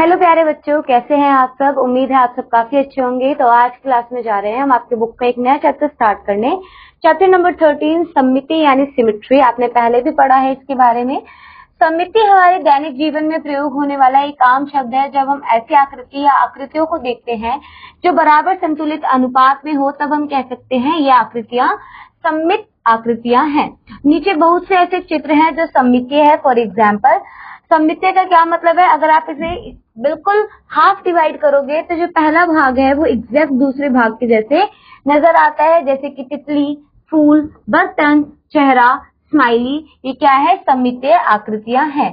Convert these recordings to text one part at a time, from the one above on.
Hello प्यारे बच्चों, कैसे हैं आप सब। उम्मीद है आप सब काफी अच्छे होंगे। तो आज क्लास में जा रहे हैं हम आपके बुक का एक नया चैप्टर स्टार्ट करने। चैप्टर नंबर 13 सममिति यानी सिमेट्री। आपने पहले भी पढ़ा है इसके बारे में। सममिति हमारे दैनिक जीवन में प्रयोग होने वाला एक आम शब्द है। जब हम ऐसी आकृति या आकृतियों को देखते हैं जो बराबर संतुलित अनुपात में हो, तब हम कह सकते हैं ये आकृतियां सममित आकृतियां हैं। नीचे बहुत से ऐसे चित्र हैं जो सममितीय है। फॉर एग्जाम्पल, सममितीय का क्या मतलब है? अगर आप इसे बिल्कुल हाफ डिवाइड करोगे तो जो पहला भाग है वो एग्जैक्ट दूसरे भाग के जैसे नजर आता है, जैसे कि तितली, फूल, बर्तन, चेहरा, स्माइली। ये क्या है? सममितीय आकृतियां हैं।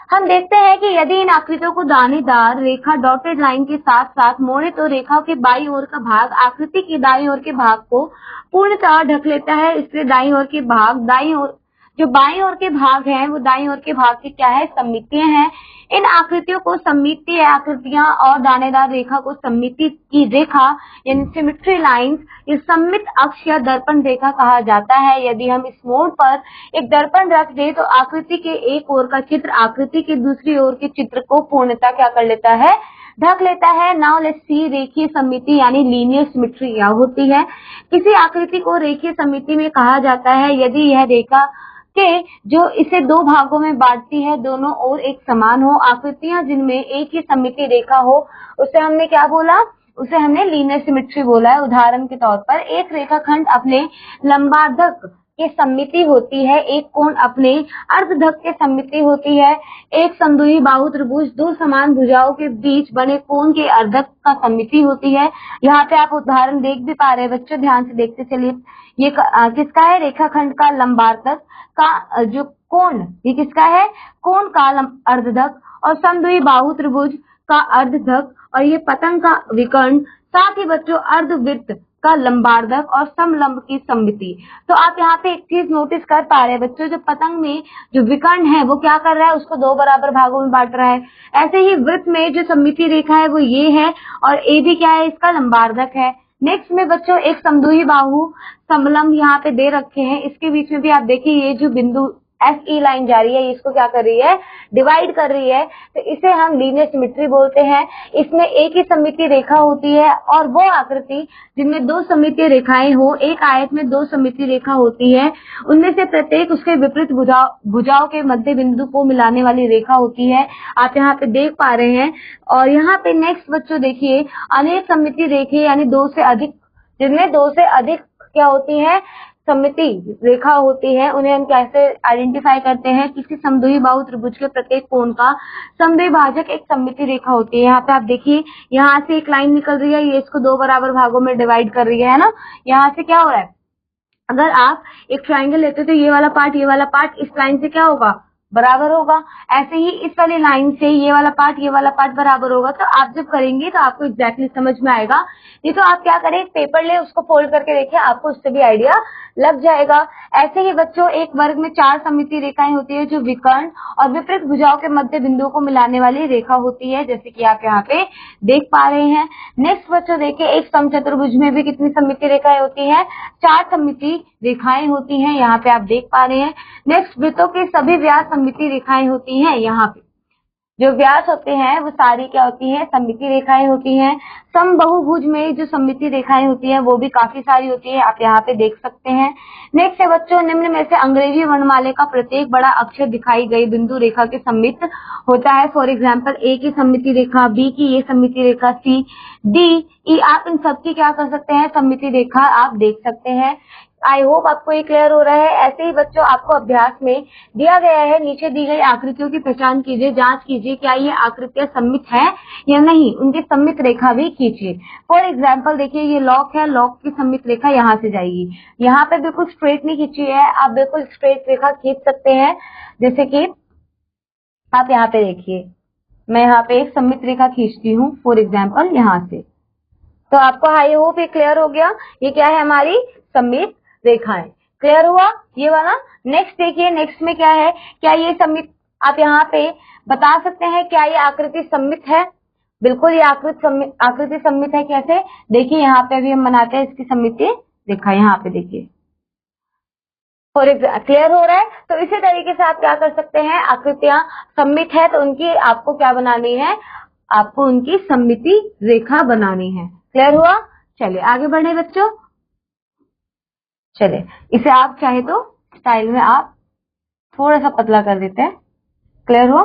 हम देखते हैं कि यदि इन आकृतियों को दानेदार रेखा डॉटेड लाइन के साथ साथ मोड़े तो रेखा के बाईं ओर का भाग आकृति के दाईं ओर के भाग को पूर्णतः ढक लेता है। इसलिए दाईं ओर के भाग दाईं ओर जो बाईं ओर के भाग हैं वो दाईं ओर के भाग के क्या है? सममितीय हैं। इन आकृतियों को सममितीय आकृतियां और दानेदार रेखा को सममिति की रेखा यानी सिमेट्री लाइंस या सममित अक्ष या दर्पण रेखा कहा जाता है। यदि हम इस मोड़ पर एक दर्पण रख दे तो आकृति के एक ओर का चित्र आकृति के दूसरी ओर के चित्र को पूर्णतः क्या कर लेता है? ढक लेता है। नाउ लेट्स सी रेखीय सममिति यानी लीनियर सिमेट्री क्या होती है। किसी आकृति को रेखीय सममिति में कहा जाता है यदि यह रेखा के जो इसे दो भागों में बांटती है दोनों ओर एक समान हो। आकृतियां जिनमें एक ही सममिति रेखा हो उसे हमने क्या बोला? उसे हमने लीनियर सिमेट्री बोला है। उदाहरण के तौर पर एक रेखाखंड अपने लंबार्धक के सममिति होती है, एक कोण अपने अर्धधक के सममिति होती है, एक समद्विबाहु बाहु त्रिभुज दो समान भुजाओं के बीच बने कोण के अर्धक का सममिति होती है। यहाँ पे आप उदाहरण देख भी पा रहे हैं बच्चों, ध्यान से देखते चलिए। ये किसका है? रेखाखंड का लंबार्धक का जो कोण, ये किसका है? कोण का अर्धधक और समद्विबाहु बाहु त्रिभुज का अर्धधक, और ये पतंग का विकर्ण, साथ ही बच्चों अर्धवृत्त का लंबार्धक और समलंब की सममिति। तो आप यहाँ पे एक चीज नोटिस कर पा रहे हैं बच्चों, जो पतंग में जो विकर्ण है वो क्या कर रहा है? उसको दो बराबर भागों में बांट रहा है। ऐसे ही वृत्त में जो सममिति रेखा है वो ये है और ए भी क्या है? इसका लंबार्धक है। नेक्स्ट में बच्चों एक समद्विबाहु बाहु समलंब यहाँ पे दे रखे हैं। इसके बीच में भी आप देखिए ये जो बिंदु एस ई लाइन जा रही है, इसको क्या कर रही है? डिवाइड कर रही है। तो इसे हम लीनियर सिमेट्री बोलते हैं। इसमें एक ही सममिति रेखा होती है और वो आकृति जिनमें दो सममितीय रेखाएं हो, एक आयत में दो सममिति रेखा होती है, उनमें से प्रत्येक उसके विपरीत भुजाओं के मध्य बिंदु को मिलाने वाली रेखा होती है। आप यहाँ पे देख पा रहे हैं। और यहाँ पे नेक्स्ट बच्चों देखिए, अनेक सममिति रेखे यानी दो से अधिक, जिनमें दो से अधिक क्या होती है? सममिति रेखा होती है। उन्हें हम कैसे आइडेंटिफाई करते हैं? किसी समद्विबाहु बाहु त्रिभुज के प्रत्येक कोण का समद्विभाजक एक सममिति रेखा होती है। यहाँ पे आप देखिए, यहाँ से एक लाइन निकल रही है, ये इसको दो बराबर भागों में डिवाइड कर रही है ना। यहाँ से क्या हो रहा है? अगर आप एक ट्राइंगल लेते तो ये वाला पार्ट इस लाइन से क्या होगा? बराबर होगा। ऐसे ही इस वाली लाइन से ये वाला पार्ट बराबर होगा। तो आप जब करेंगे तो आपको एग्जैक्टली समझ में आएगा। नहीं तो आप क्या करें, पेपर ले, उसको फोल्ड करके देखिए, आपको उससे भी आइडिया लग जाएगा। ऐसे ही बच्चों एक वर्ग में चार सममिति रेखाएं होती है जो विकर्ण और विपरीत भुजाओं के मध्य बिंदुओं को मिलाने वाली रेखा होती है, जैसे कि आप यहाँ पे देख पा रहे हैं। नेक्स्ट बच्चों देखिए, एक समचतुर्भुज में भी कितनी सममिति रेखाएं होती है? चार सममिति रेखाएं होती हैं, यहाँ पे आप देख पा रहे हैं। नेक्स्ट वृत्तों के सभी व्यास सममिति रेखाएं होती हैं। यहाँ पे जो व्यास होते हैं वो सारी क्या होती है? सममिति रेखाएं होती हैं। समबाहुभुज में जो सममिति रेखाएं होती हैं वो भी काफी सारी होती है, आप यहाँ पे देख सकते हैं। नेक्स्ट है बच्चों, निम्न में से अंग्रेजी वर्णमाला का प्रत्येक बड़ा अक्षर दिखाई गई बिंदु रेखा के सममित होता है। फॉर एग्जाम्पल, ए की सममिति रेखा, बी की ये सममिति रेखा, सी, डी, ई, आप इन सबकी क्या कर सकते हैं? सममिति रेखा आप देख सकते हैं। आई होप आपको ये क्लियर हो रहा है। ऐसे ही बच्चों आपको अभ्यास में दिया गया है, नीचे दी गई आकृतियों की पहचान कीजिए, जांच कीजिए क्या ये आकृतियां सममित है या नहीं, उनकी सममित रेखा भी खींचिए। फॉर एग्जाम्पल देखिए, ये लॉक है, लॉक की सममित रेखा यहाँ से जाएगी। यहाँ पे बिल्कुल स्ट्रेट नहीं खींची है, आप बिल्कुल स्ट्रेट रेखा खींच सकते हैं। जैसे कि आप यहाँ पे देखिए, मैं यहाँ पे एक सममित रेखा खींचती हूँ फॉर एग्जाम्पल यहाँ से। तो आपको आई होप ये क्लियर हो गया, ये क्या है? हमारी सममित रेखाएं। क्लियर हुआ ये वाला? नेक्स्ट देखिए, नेक्स्ट में क्या है? क्या ये सममित, आप यहाँ पे बता सकते हैं क्या ये आकृति सममित है? बिल्कुल ये आकृति सममित है। कैसे? देखिए यहाँ पे अभी हम बनाते हैं इसकी सममिति रेखा। यहाँ पे देखिए, फॉर एग्जाम्पल क्लियर हो रहा है? तो इसी तरीके से आप क्या कर सकते हैं? आकृतियां सममित है तो उनकी आपको क्या बनानी है? आपको उनकी सममिति रेखा बनानी है। क्लियर हुआ? चलिए आगे बढ़े बच्चों। चलिए इसे आप चाहे तो स्टाइल में आप थोड़ा सा पतला कर देते हैं। क्लियर हुआ?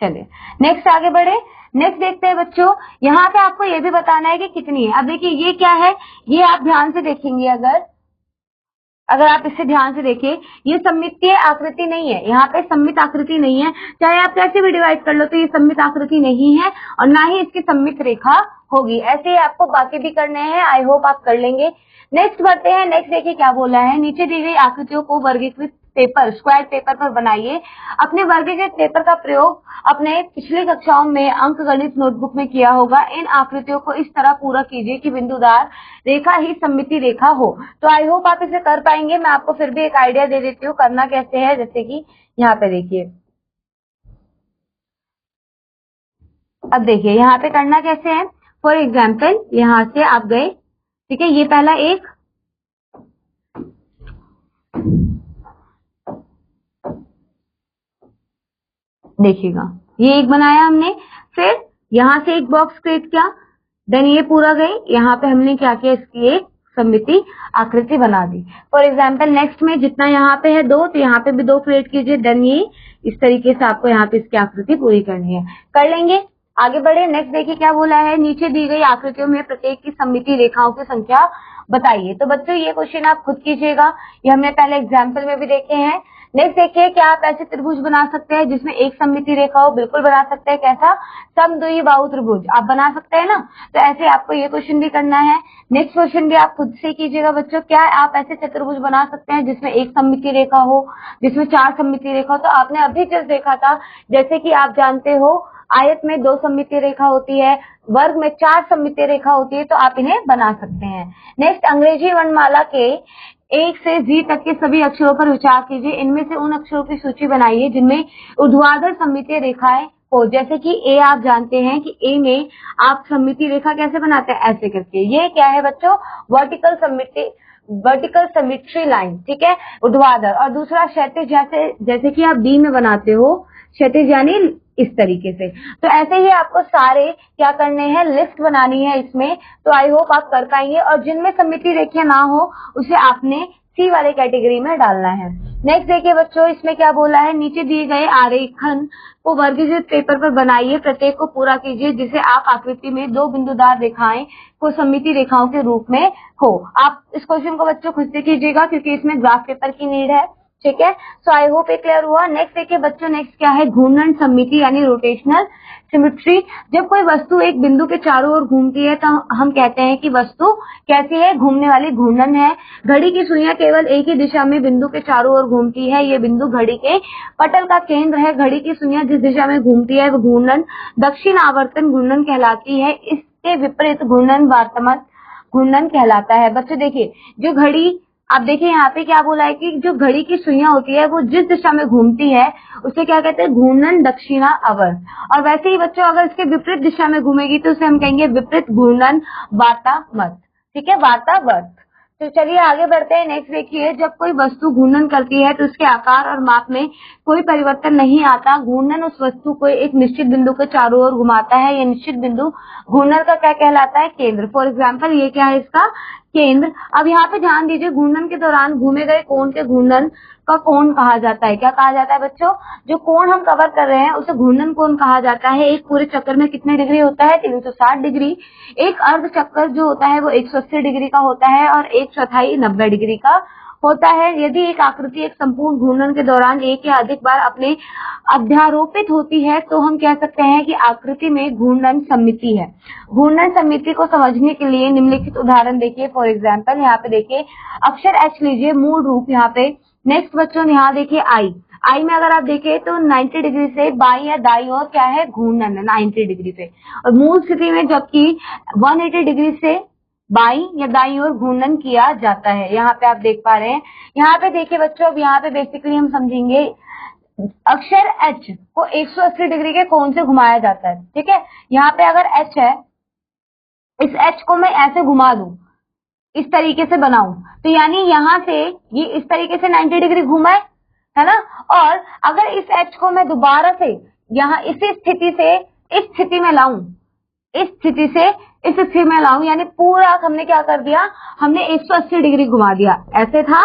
चलिए नेक्स्ट आगे बढ़े। नेक्स्ट देखते हैं बच्चों, यहाँ पे आपको ये भी बताना है कि कितनी है। अब देखिए ये क्या है, ये आप ध्यान से देखेंगे, अगर आप इसे ध्यान से देखिए, ये सममितीय आकृति नहीं है, यहाँ पे सममित आकृति नहीं है, चाहे आप कैसे भी डिवाइड कर लो तो ये सममित आकृति नहीं है और ना ही इसकी सममित रेखा होगी। ऐसे ही आपको बाकी भी करने हैं, आई होप आप कर लेंगे। नेक्स्ट बढ़ते हैं। नेक्स्ट देखिए क्या बोला है, नीचे दी गई आकृतियों को वर्गीकृत पेपर, स्क्वायर पेपर पर बनाइए। अपने वर्गीकृत पेपर का प्रयोग अपने पिछली कक्षाओं में अंकगणित नोटबुक में किया होगा। इन आकृतियों को इस तरह पूरा कीजिए कि बिंदुदार रेखा ही सममिति रेखा हो। तो आई होप आप इसे कर पाएंगे। मैं आपको फिर भी एक आइडिया दे देती हूँ करना कैसे है। जैसे कि यहाँ पे देखिए, अब देखिए यहाँ पे करना कैसे है। फॉर एग्जाम्पल यहाँ से आप गए, ठीक है, ये पहला एक, देखिएगा ये एक बनाया हमने, फिर यहां से एक बॉक्स क्रिएट किया, देन ये पूरा गए, यहाँ पे हमने क्या किया, इसकी एक सममिति आकृति बना दी। फॉर एग्जाम्पल नेक्स्ट में जितना यहाँ पे है 2, तो यहाँ पे भी 2 क्रिएट कीजिए, देन ये इस तरीके से आपको यहाँ पे इसकी आकृति पूरी करनी है। कर लेंगे, आगे बढ़े। नेक्स्ट देखिए क्या बोला है, नीचे दी गई आकृतियों में प्रत्येक की सममिति रेखाओं की संख्या बताइए। तो बच्चों ये क्वेश्चन आप खुद कीजिएगा, ये हमने पहले एग्जाम्पल में भी देखे हैं। नेक्स्ट देखिए, क्या आप ऐसे त्रिभुज बना सकते हैं जिसमें एक सममिति रेखा हो? बिल्कुल बना सकते हैं। कैसा? समद्विबाहु त्रिभुज आप बना सकते हैं ना। तो ऐसे आपको ये क्वेश्चन भी करना है। नेक्स्ट क्वेश्चन भी आप खुद से कीजिएगा बच्चों, क्या आप ऐसे चतुर्भुज बना सकते हैं जिसमें एक सममिति रेखा हो, जिसमें 4 सममिति रेखा हो? तो आपने अभी जस्ट देखा था, जैसे कि आप जानते हो आयत में 2 सममिति रेखा होती है, वर्ग में 4 सममिति रेखा होती है, तो आप इन्हें बना सकते हैं। नेक्स्ट, अंग्रेजी वर्णमाला के 1 से Z तक के सभी अक्षरों पर विचार कीजिए। इनमें से उन अक्षरों की सूची बनाइए जिनमें ऊर्ध्वाधर सममितीय रेखाएं हो। जैसे कि ए, आप जानते हैं कि ए में आप सममिति रेखा कैसे बनाते हैं, ऐसे करके। ये क्या है बच्चों? वर्टिकल सिमेट्री लाइन, ठीक है, ऊर्ध्वाधर। और दूसरा क्षैतिज, जैसे कि आप बी में बनाते हो क्षैतिज, यानी इस तरीके से। तो ऐसे ही आपको सारे क्या करने हैं, लिस्ट बनानी है इसमें। तो आई होप आप कर पाएंगे। और जिनमें सममिति रेखा ना हो उसे आपने सी वाले कैटेगरी में डालना है। नेक्स्ट देखिए बच्चों, इसमें क्या बोला है, नीचे दिए गए आरेखन को वर्गीकृत पेपर पर बनाइए, प्रत्येक को पूरा कीजिए जिसे आप आकृति में 2 बिंदुदार रेखाएं को सममिति रेखाओं के रूप में हो। आप इस क्वेश्चन को बच्चों खुद से कीजिएगा क्योंकि इसमें ग्राफ पेपर की नीड है, ठीक है। सो आई होप ये क्लियर हुआ। नेक्स्ट देखिए बच्चों, नेक्स्ट क्या है, घूर्णन सममिति यानी रोटेशनल सिमेट्री। जब कोई वस्तु एक बिंदु के चारों ओर घूमती है तो हम कहते हैं कि वस्तु कैसी है, घूमने वाली, घूर्णन है। घड़ी की सुइयां केवल एक ही दिशा में बिंदु के चारों ओर घूमती है। ये बिंदु घड़ी के पटल का केंद्र है। घड़ी की सुइयां जिस दिशा में घूमती है वो घूर्णन दक्षिण आवर्तन घूर्णन कहलाती है। इसके विपरीत घूर्णन वार्तमत घूर्णन कहलाता है। बच्चों देखिए, जो घड़ी, आप देखिए यहाँ पे क्या बोला है कि जो घड़ी की सुइयां होती है वो जिस दिशा में घूमती है उसे क्या कहते हैं, घूर्णन दक्षिणावर्त। और वैसे ही बच्चों अगर इसके विपरीत दिशा में घूमेगी तो उसे हम कहेंगे विपरीत घूर्णन वार्तामत, ठीक है, वार्तावर्त। तो चलिए आगे बढ़ते हैं। नेक्स्ट देखिए, जब कोई वस्तु घूर्णन करती है तो उसके आकार और माप में कोई परिवर्तन नहीं आता। घूर्णन उस वस्तु को एक निश्चित बिंदु के चारों ओर घुमाता है। यह निश्चित बिंदु घूर्णन का क्या कहलाता है, केंद्र। फॉर एग्जाम्पल ये क्या है, इसका केंद्र। अब यहाँ पे ध्यान दीजिए, घूर्णन के दौरान घूमे गए कोण के घूर्णन का कोण कहा जाता है। क्या कहा जाता है बच्चों? जो कोण हम कवर कर रहे हैं उसे घूर्णन कोण कहा जाता है। एक पूरे चक्कर में कितने डिग्री होता है, 360 डिग्री। एक अर्ध चक्कर जो होता है वो 180 डिग्री का होता है और एक चौथाई 90 डिग्री का होता है। यदि एक आकृति एक संपूर्ण घूर्णन के दौरान एक या अधिक बार अपने अध्यारोपित होती है तो हम कह सकते हैं कि आकृति में घूर्णन सममिति है। घूर्णन सममिति को समझने के लिए निम्नलिखित उदाहरण देखिए। फॉर एग्जाम्पल यहाँ पे देखिए, अक्षर एच लीजिए, मूल रूप यहाँ पे। नेक्स्ट बच्चों यहाँ देखिए आई में अगर आप देखें तो 90 डिग्री से बाई या दाई और क्या है, घूर्णन है 90 डिग्री से। और मूल स्थिति में जबकि 180 डिग्री से बाई या दाई ओर घूर्णन किया जाता है। यहाँ पे आप देख पा रहे हैं। यहाँ पे देखिए बच्चों, अब यहाँ पे बेसिकली हम समझेंगे अक्षर H को 180 डिग्री के कोण से घुमाया जाता है, ठीक है। यहाँ पे अगर H है, इस H को मैं ऐसे घुमा दूं, इस तरीके से बनाऊं, तो यानी यहाँ से ये इस तरीके से 90 डिग्री घूमा है ना। और अगर इस H को मैं दोबारा से यहाँ इसी स्थिति से इस स्थिति में लाऊं, इस स्थिति से इस स्थिति में लाऊं, यानी पूरा हमने क्या कर दिया, हमने 180 डिग्री घुमा दिया। ऐसे था,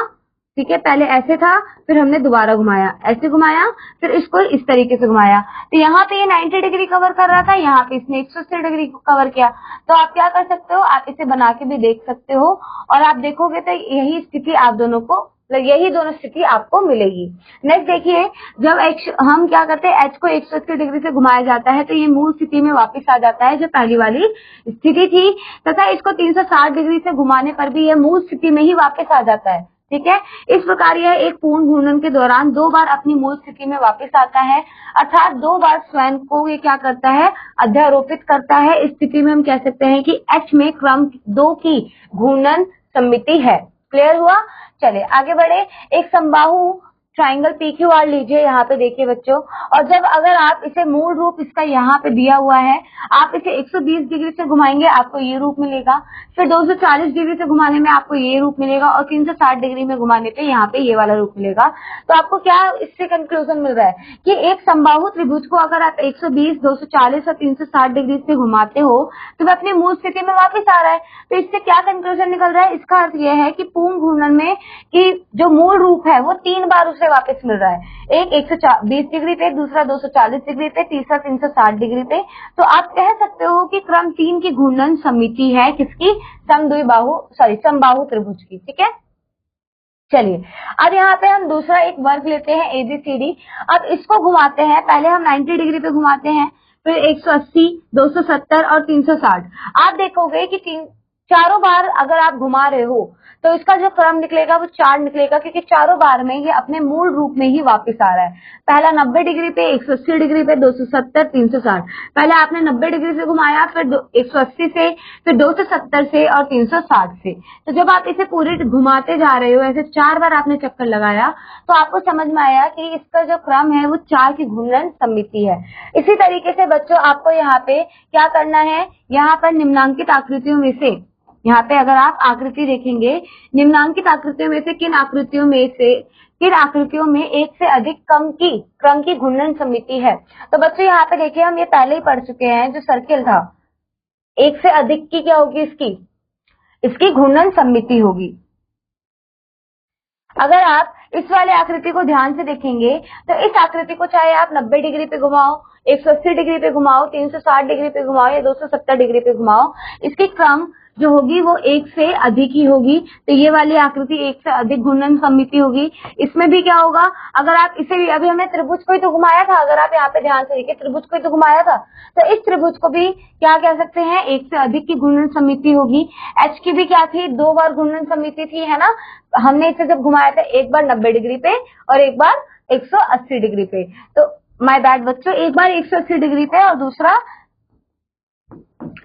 ठीक है, पहले ऐसे था, फिर हमने दोबारा घुमाया, ऐसे घुमाया, फिर इसको इस तरीके से घुमाया। तो यहाँ पे ये 90 डिग्री कवर कर रहा था, यहाँ पे इसने 180 डिग्री को कवर किया। तो आप क्या कर सकते हो, आप इसे बना के भी देख सकते हो और आप देखोगे तो यही स्थिति आप दोनों को, यही दोनों स्थिति आपको मिलेगी। नेक्स्ट देखिए, जब हम क्या करते हैं, एच को 180 डिग्री से घुमाया जाता है तो ये मूल स्थिति में वापस आ जाता है जो पहली वाली स्थिति थी, तथा इसको 360 डिग्री से घुमाने पर भी ये मूल स्थिति में ही वापस आ जाता है। ठीक है, इस प्रकार यह एक पूर्ण घूर्णन के दौरान 2 बार अपनी मूल स्थिति में वापस आता है, अर्थात 2 बार स्वयं को ये क्या करता है, अध्यारोपित करता है। इस स्थिति में हम कह सकते हैं कि एच में क्रम 2 की घूर्णन सममिति है। क्लियर हुआ? चलिए आगे बढ़े। एक समबाहु ट्राइंगल PQR लीजिए, यहाँ पे देखिए बच्चों, और जब अगर आप इसे मूल रूप इसका यहाँ पे दिया हुआ है, आप इसे 120 डिग्री से घुमाएंगे आपको ये रूप मिलेगा, फिर 240 डिग्री से घुमाने में आपको ये रूप मिलेगा और 360 डिग्री में घुमाने पे यहाँ पे ये वाला रूप मिलेगा। तो आपको क्या इससे कंक्लूजन मिल रहा है कि एक समबाहु त्रिभुज को अगर आप 120, 240 और 360 डिग्री से घुमाते हो तो वह अपनी मूल स्थिति में वापिस आ रहा है। तो इससे क्या कंक्लूजन निकल रहा है, इसका अर्थ यह है कि पूर्ण घूर्णन में कि जो मूल रूप है वो 3 बार उसे वापस मिल रहा है, एक 120 डिग्री पे, दूसरा 240 डिग्री पे, तीसरा 360 डिग्री पे। तो आप कह सकते हो कि क्रम 3 की घूर्णन समिति है किसकी, समबाहु त्रिभुज की। ठीक है, चलिए अब यहाँ पे हम दूसरा एक वर्ग लेते हैं ABCD। अब इसको घुमाते हैं, पहले हम 90 डिग्री पे घुमाते हैं, फिर 180, 270 और 360। आप देखोगे कि चारों बार अगर आप घुमा रहे हो तो इसका जो क्रम निकलेगा वो 4 निकलेगा, क्योंकि चारों बार में ये अपने मूल रूप में ही वापस आ रहा है। पहला 90 डिग्री पे, 180 डिग्री पे, 270, 360। पहले आपने 90 डिग्री से घुमाया, फिर 180 से, फिर 270 से और 360 से। तो जब आप इसे पूरे घुमाते जा रहे हो, ऐसे 4 बार आपने चक्कर लगाया, तो आपको समझ में आया कि इसका जो क्रम है वो 4 की घूर्णन समिति है। इसी तरीके से बच्चों आपको यहाँ पे क्या करना है, यहाँ पर निम्नांकित आकृतियों में से, यहाँ पे अगर आप आकृति देखेंगे, निम्नांकित आकृतियों में से किन आकृतियों में एक से अधिक क्रम की घूर्णन समिति है। तो बच्चों यहाँ पे देखिए, हम ये पहले ही पढ़ चुके हैं, जो सर्किल था, एक से अधिक की क्या होगी, इसकी घूर्णन समिति होगी। अगर आप इस वाले आकृति को ध्यान से देखेंगे तो इस आकृति को चाहे आप 90 डिग्री पे घुमाओ, 180 डिग्री पे घुमाओ, 360 डिग्री पे घुमाओ या 270 डिग्री पे घुमाओ, इसकी क्रम जो होगी वो एक से अधिक ही होगी। तो ये वाली आकृति एक से अधिक घूर्णन समिति होगी। इसमें भी क्या होगा, अगर आप इसे भी, अभी हमने त्रिभुज को ही तो घुमाया था, अगर आप यहाँ पे ध्यान से देखिए, त्रिभुज को ही तो घुमाया था, तो इस त्रिभुज को भी क्या कह सकते हैं, एक से अधिक की घूर्णन समिति होगी। एच की भी क्या थी, 2 बार घूर्णन समिति थी, है ना। हमने इसे जब घुमाया था, एक बार 90 डिग्री पे और एक बार 180 डिग्री पे। तो माय बैड बच्चों, एक बार 180 डिग्री पे और दूसरा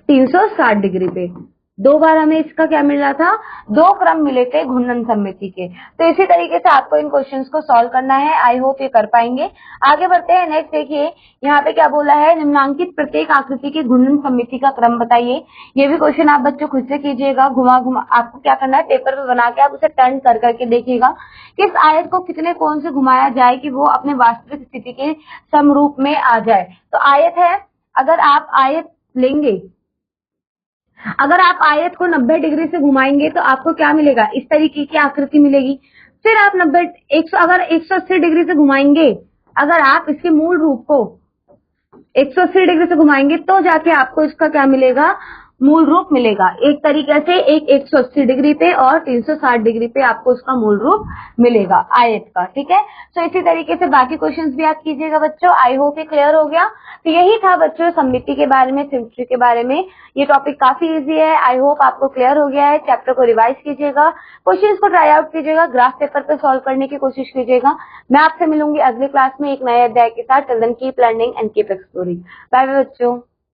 360 डिग्री पे। 2 बार हमें इसका क्या मिल रहा था, 2 क्रम मिले थे घूर्णन समिति के। तो इसी तरीके से आपको इन क्वेश्चंस को सॉल्व करना है। आई होप ये कर पाएंगे। आगे बढ़ते हैं। नेक्स्ट देखिए, यहाँ पे क्या बोला है, निम्नांकित प्रत्येक आकृति की घूर्णन समिति का क्रम बताइए। ये भी क्वेश्चन आप बच्चों खुद से कीजिएगा। आपको क्या करना है, पेपर पे बना के आप उसे टर्न कर करके देखिएगा किस आयत को कितने कोण से घुमाया जाए कि वो अपने वास्तविक स्थिति के समरूप में आ जाए। तो आयत है, अगर आप आयत लेंगे, अगर आप आयत को 90 डिग्री से घुमाएंगे तो आपको क्या मिलेगा, इस तरीके की आकृति मिलेगी। फिर आप अगर 180 डिग्री से घुमाएंगे, अगर आप इसके मूल रूप को 180 डिग्री से घुमाएंगे तो जाके आपको इसका क्या मिलेगा, मूल रूप मिलेगा। एक तरीके से एक 180 डिग्री पे और 360 डिग्री पे आपको उसका मूल रूप मिलेगा आयत का। ठीक है, तो इसी तरीके से बाकी क्वेश्चंस भी आप कीजिएगा बच्चों। आई होप ये क्लियर हो गया। तो यही था बच्चों सममिति के बारे में, सिमेट्री के बारे में। ये टॉपिक काफी इजी है। आई होप आपको क्लियर हो गया है। चैप्टर को रिवाइज कीजिएगा, क्वेश्चंस को ट्राई आउट कीजिएगा, ग्राफ पेपर पे सॉल्व करने की कोशिश कीजिएगा। मैं आपसे मिलूंगी अगले क्लास में एक नए अध्याय के साथ। Till then keep learning and keep exploring. Bye bye बच्चों।